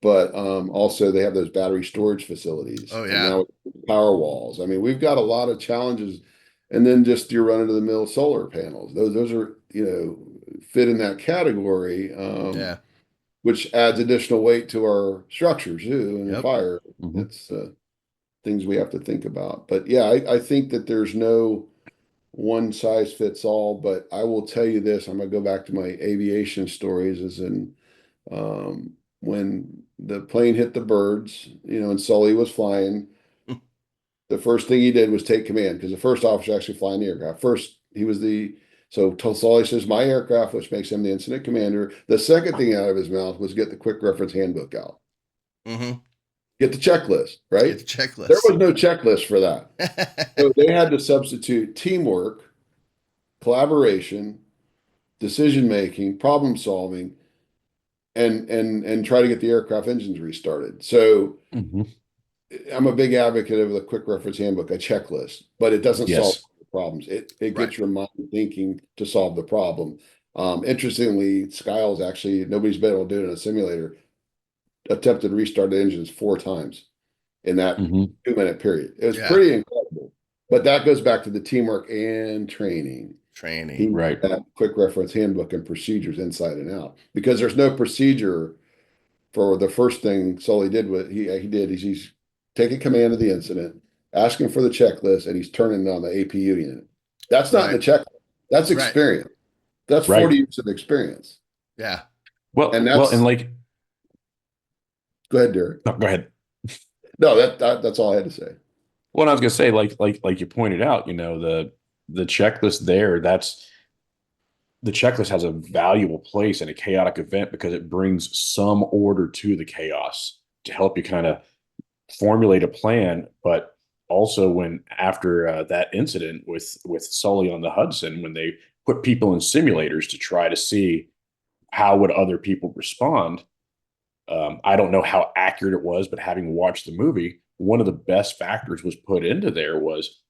but also they have those battery storage facilities, Oh, and yeah. now power walls. I mean, we've got a lot of challenges, and then just your run of the mill solar panels. Those are fit in that category. Yeah. Which adds additional weight to our structures too in the Yep. fire. Mm-hmm. It's things we have to think about. But yeah, I think that there's no one size fits all. But I will tell you this: I'm gonna go back to my aviation stories. Is in when the plane hit the birds, and Sully was flying. The first thing he did was take command because the first officer actually flying the aircraft. First, he was so Sully says, my aircraft, which makes him the incident commander. The second thing out of his mouth was get the quick reference handbook out. Mm-hmm. Get the checklist, Get right? the checklist. There was no checklist for that. So they had to substitute teamwork, collaboration, decision making, problem solving, and try to get the aircraft engines restarted. So Mm-hmm. I'm a big advocate of the quick reference handbook, a checklist, but it doesn't solve Yes. the problems. It Right. gets your mind thinking to solve the problem. Interestingly, Skiles actually, nobody's been able to do it in a simulator, attempted to restart the engines 4 times in that Mm-hmm. 2-minute period. It was Yeah. pretty incredible. But that goes back to the teamwork and training. Training. Right. That quick reference handbook and procedures inside and out. Because there's no procedure for the first thing Sully did what he did is he's taking command of the incident, asking for the checklist, and he's turning on the APU unit. That's not in the checklist. That's Right. experience. That's Right. 40 years of experience. Yeah. Well, And and like, go ahead, Derek. no, go ahead. No, that's all I had to say. Well, I was gonna say, like you pointed out, the checklist there, the checklist has a valuable place in a chaotic event because it brings some order to the chaos to help you kind of formulate a plan. But also, when after that incident with Sully on the Hudson, when they put people in simulators to try to see how would other people respond, I don't know how accurate it was, but having watched the movie, one of the best factors was put into there was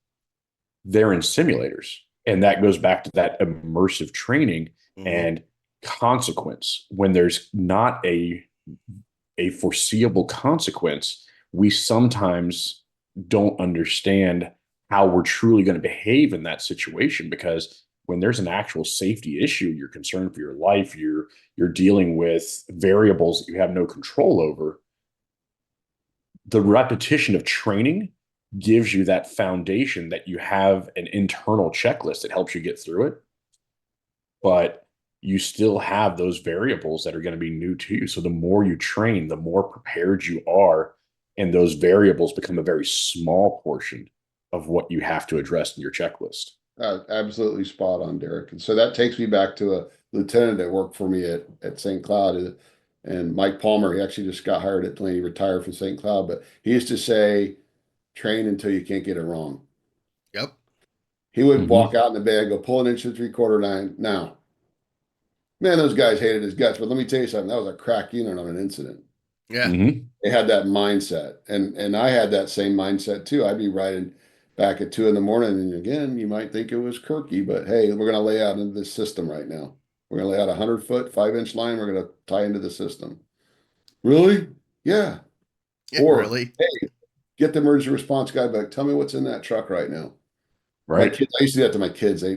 they're in simulators. And that goes back to that immersive training and consequence. When there's not a foreseeable consequence, we sometimes don't understand how we're truly going to behave in that situation, because when there's an actual safety issue, you're concerned for your life, you're dealing with variables that you have no control over. The repetition of training gives you that foundation that you have an internal checklist that helps you get through it. But you still have those variables that are going to be new to you. So the more you train, the more prepared you are. And those variables become a very small portion of what you have to address in your checklist. Absolutely spot on, Derek. And so that takes me back to a lieutenant that worked for me at St. Cloud, and Mike Palmer. He actually just got hired at Delaney, retired from St. Cloud, but he used to say, train until you can't get it wrong. Yep. He would walk Hmm. out in the bay and go, pull an inch and 3/4 9. Now, man, those guys hated his guts, but let me tell you something. That was a crack unit on an incident. Yeah. Hmm. They had that mindset, and I had that same mindset too. I'd be riding back at 2 in the morning, and again, you might think it was Kirky, but hey, we're going to lay out into this system right now. We're going to lay out 100 foot, 5 inch line. We're going to tie into the system. Really? Yeah. Yeah. Or Really. hey, get the emergency response guy back. Tell me what's in that truck right now. My Right. kids, I used to do that to my kids. I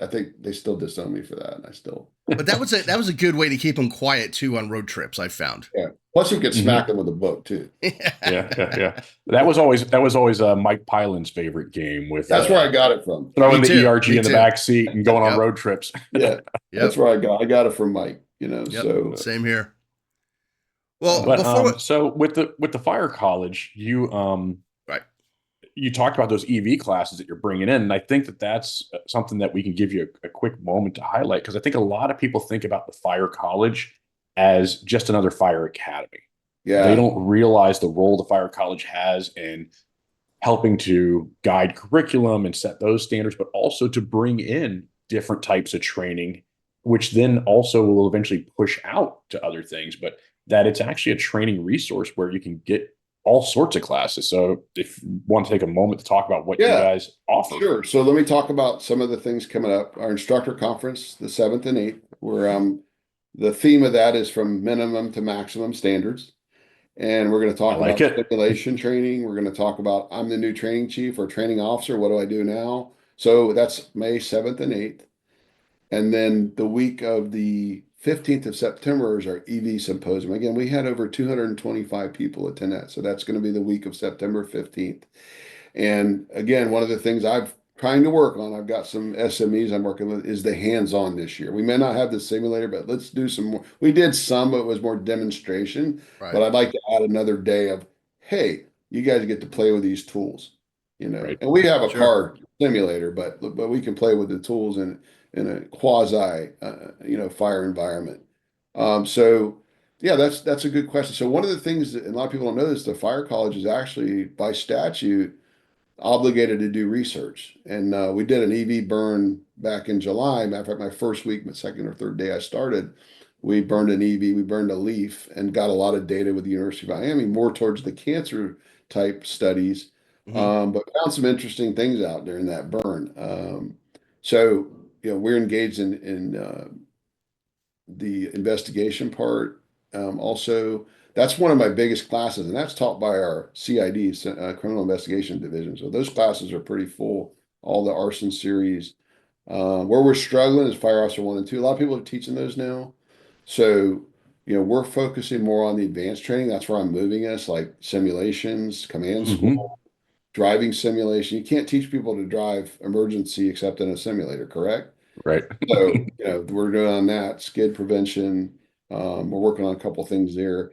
think they still disown me for that, and I still, But that was a good way to keep them quiet too on road trips. I found. yeah. Plus, you could smack Hmm. them with a book too. Yeah, yeah, yeah. That was always Mike Pylan's favorite game with That's where I got it from. Me throwing the too. ERG Me in the too. back seat and going on Yep. road trips. Yeah, that's Yep. where I got it from Mike. Yep. So Same here. Well, But before so with the fire college, right. you talked about those EV classes that you're bringing in, and I think that that's something that we can give you a quick moment to highlight because I think a lot of people think about the fire college as just another fire academy. They yeah, don't realize the role the fire college has in helping to guide curriculum and set those standards, but also to bring in different types of training, which then also will eventually push out to other things. But that it's actually a training resource where you can get all sorts of classes. So if you want to take a moment to talk about what you yeah, guys offer. sure. So let me talk about some of the things coming up. Our instructor conference, the 7th and 8th, where the theme of that is from minimum to maximum standards. And we're going to I talk like about it. simulation training. We're going to talk about I'm the new training chief or training officer. What do I do now? So that's May 7th and 8th. And then the week of the 15th of September is our EV symposium. Again, we had over 225 people attend that. So that's going to be the week of September 15th. And again, one of the things I've trying to work on, I've got some SMEs I'm working with, is the hands-on this year. We may not have the simulator, but let's do some more. We did some, but it was more demonstration. Right. But I'd like to add another day of, hey, you guys get to play with these tools, Right. And we have a Sure. car simulator, but we can play with the tools in a quasi, fire environment. So yeah, that's a good question. So one of the things that and a lot of people don't know is the fire college is actually by statute obligated to do research. And we did an EV burn back in July. Matter of fact, my first week, my second or third day I started, we burned an EV, we burned a leaf and got a lot of data with the University of Miami, more towards the cancer type studies, Hmm. but found some interesting things out during that burn. So, we're engaged in the investigation part. Also, that's one of my biggest classes, and that's taught by our CID, Criminal Investigation Division. So those classes are pretty full, all the arson series. Where we're struggling is Fire Officer 1 and 2. A lot of people are teaching those now. So, we're focusing more on the advanced training. That's where I'm moving us, like simulations, command Hmm. school, driving simulation. You can't teach people to drive emergency except in a simulator, correct? Right. So, we're doing on that skid prevention. We're working on a couple things there.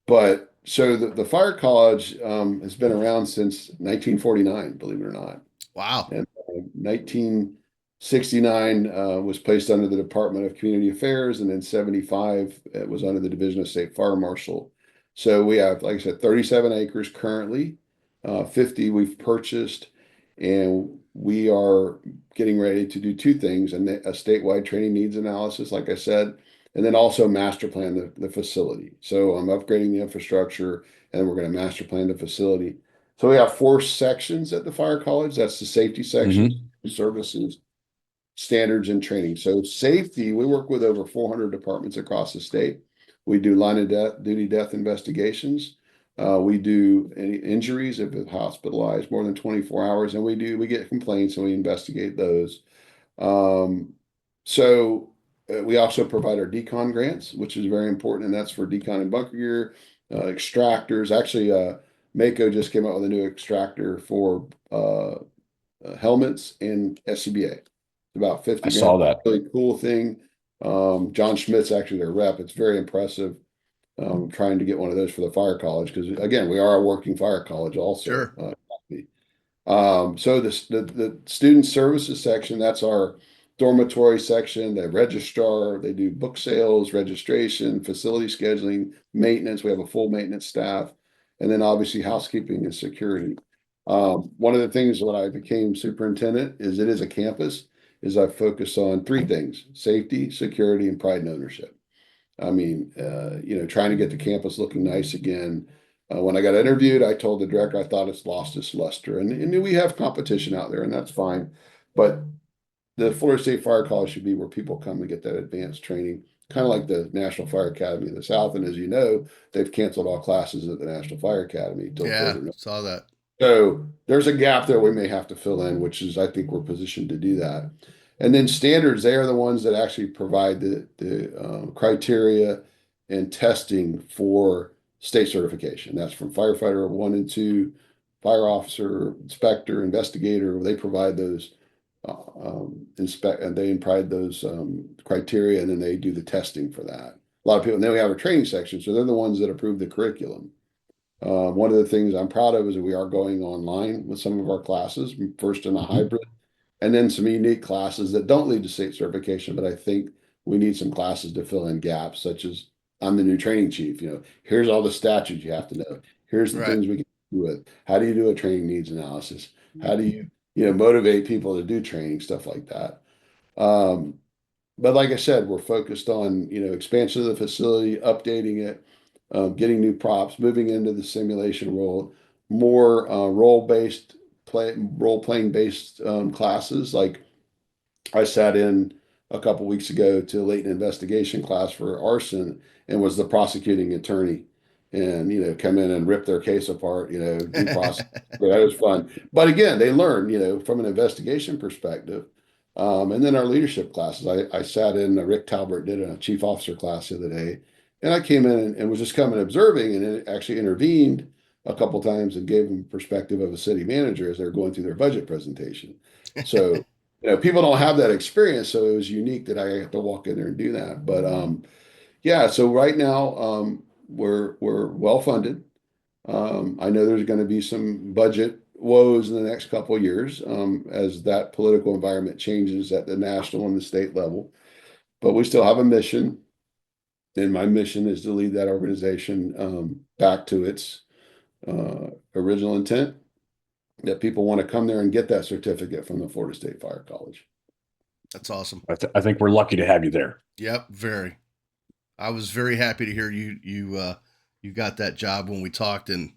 But so the fire college has been around since 1949, believe it or not. Wow. And 1969 was placed under the Department of Community Affairs, and then 75 it was under the Division of State Fire Marshal. So we have, like I said, 37 acres currently, 50 we've purchased, and we are getting ready to do two things: a statewide training needs analysis, like I said, and then also master plan the facility. So I'm upgrading the infrastructure, and we're going to master plan the facility. So we have four sections at the fire college. That's the safety section, Hmm. services, standards, and training. So safety, we work with over 400 departments across the state. We do line of duty death investigations. We do any injuries if it's hospitalized more than 24 hours, and we get complaints and we investigate those. Um, so we also provide our decon grants, which is very important, and that's for decon and bunker gear, extractors. Actually, Mako just came out with a new extractor for helmets and SCBA. It's about I 50 grand. saw that. Really cool thing. John Schmidt's actually their rep. It's very impressive. Trying to get one of those for the fire college because again, we are a working fire college also. Sure. So the student services section, that's our dormitory section, the registrar, they do book sales, registration, facility scheduling, maintenance. We have a full maintenance staff, and then obviously housekeeping and security. One of the things when I became superintendent is it is a campus, is I focus on three things: safety, security, and pride and ownership. I mean, trying to get the campus looking nice again. When I got interviewed, I told the director I thought it's lost its luster, and we have competition out there, and that's fine. But the Florida State Fire College should be where people come and get that advanced training, kind of like the National Fire Academy of the South. And as you know, they've canceled all classes at the National Fire Academy till Yeah, further notice. saw that. So there's a gap there we may have to fill in, which is I think we're positioned to do that. And then standards, they are the ones that actually provide the criteria and testing for state certification. That's from firefighter 1 and 2, fire officer, inspector, investigator. They provide those inspect and they provide those criteria, and then they do the testing for that. A lot of people, and then we have a training section, so they're the ones that approve the curriculum. One of the things I'm proud of is that we are going online with some of our classes, first in a hybrid, and then some unique classes that don't lead to state certification. But I think we need some classes to fill in gaps, such as I'm the new training chief. Here's all the statutes you have to know. Here's the Right. things we can do with. How do you do a training needs analysis? How do you motivate people to do training, stuff like that. Um, but like I said, we're focused on, expansion of the facility, updating it, getting new props, moving into the simulation role, more role playing based classes. Like I sat in a couple weeks ago to a latent investigation class for arson and was the prosecuting attorney, and come in and rip their case apart, do process. That was fun. But again, they learn, from an investigation perspective. And then our leadership classes. I sat in, Rick Talbert did a chief officer class the other day, and I came in and was just coming observing, and then actually intervened a couple times and gave them perspective of a city manager as they're going through their budget presentation. So people don't have that experience, so it was unique that I had to walk in there and do that. But yeah, so right now we're well funded. I know there's going to be some budget woes in the next couple of years as that political environment changes at the national and the state level. But we still have a mission, and my mission is to lead that organization back to its original intent, that people want to come there and get that certificate from the Florida State Fire College. That's awesome. I think we're lucky to have you there. Yep, very. I was very happy to hear you got that job when we talked, and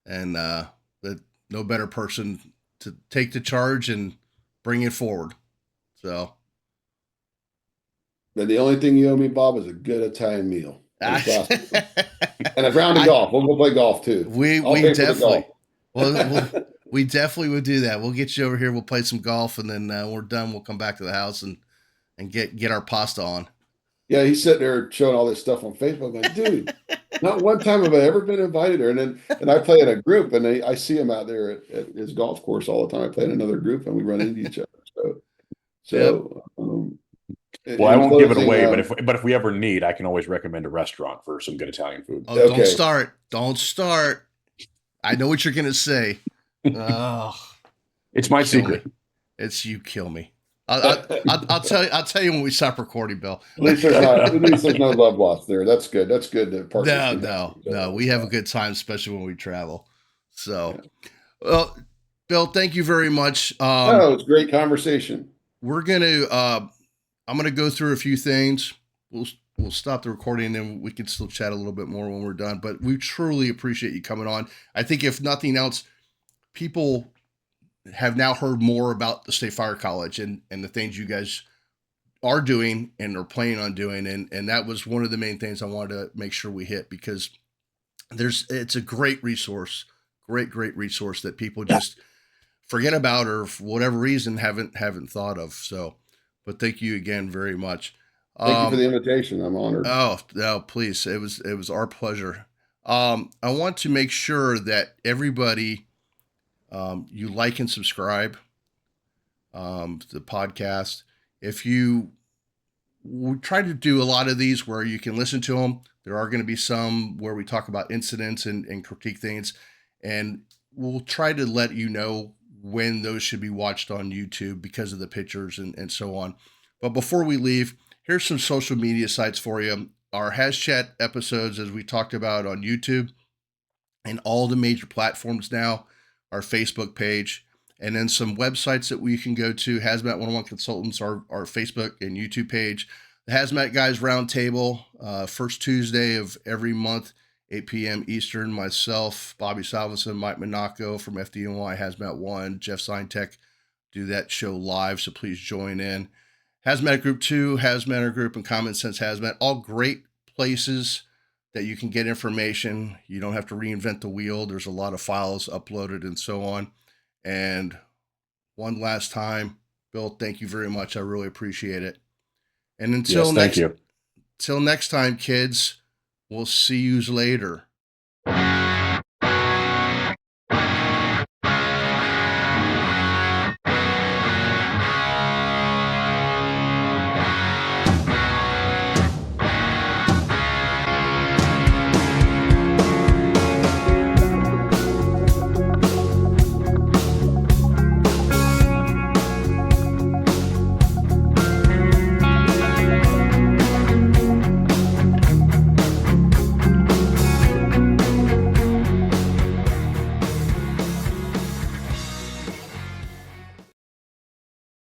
that no better person to take the charge and bring it forward. So But the only thing you owe me, Bob, is a good Italian meal and I, a round of golf. We'll go play golf too. we I'll pay for the definitely golf. we definitely would do that. We'll get you over here. We'll play some golf, and then we're done. We'll come back to the house and get our pasta on. Yeah, he's sitting there showing all this stuff on Facebook. I'm like, dude, not one time have I ever been invited there. And I play in a group, and I see him out there at his golf course all the time. I play in another group, and we run into each other. So, Yep. Well, I in won't give it closing, away, but if we ever need, I can always recommend a restaurant for some good Italian food. Oh, Okay. Don't start. I know what you're gonna say. Oh, It's my kill secret. me. It's you kill me. I'll tell you when we stop recording, Bill. At least there's no love lost there. That's good. That's good. That partners No. We have a good time, especially when we travel. So, well, Bill, thank you very much. Oh, it's a great conversation. We're gonna. I'm gonna go through a few things. We'll stop the recording, and then we can still chat a little bit more when we're done. But we truly appreciate you coming on. I think if nothing else, people have now heard more about the State Fire College and the things you guys are doing and are planning on doing. And that was one of the main things I wanted to make sure we hit, because it's a great resource, great resource that people just forget about, or for whatever reason haven't thought of. So, but thank you again very much. Thank you for the invitation. I'm honored. Oh, no, please. It was our pleasure. I want to make sure that everybody, you like and subscribe to the podcast. If you we try to do a lot of these where you can listen to them. There are going to be some where we talk about incidents and critique things, and we'll try to let you know when those should be watched on YouTube because of the pictures and so on. But before we leave, here's some social media sites for you. Our HazChat episodes, as we talked about, on YouTube and all the major platforms now, our Facebook page, and then some websites that we can go to. HazMat 101 Consultants, our Facebook and YouTube page. The HazMat Guys Roundtable, first Tuesday of every month, 8 p.m. Eastern. Myself, Bobby Salveson, Mike Monaco from FDNY, HazMat 1, Jeff Seintek do that show live, so please join in. HazMat Group 2, HazMatter Group, and Common Sense HazMat, all great places that you can get information. You don't have to reinvent the wheel. There's a lot of files uploaded and so on. And one last time, Bill, thank you very much. I really appreciate it. And until Yes, thank you. till next time, kids, we'll see you later.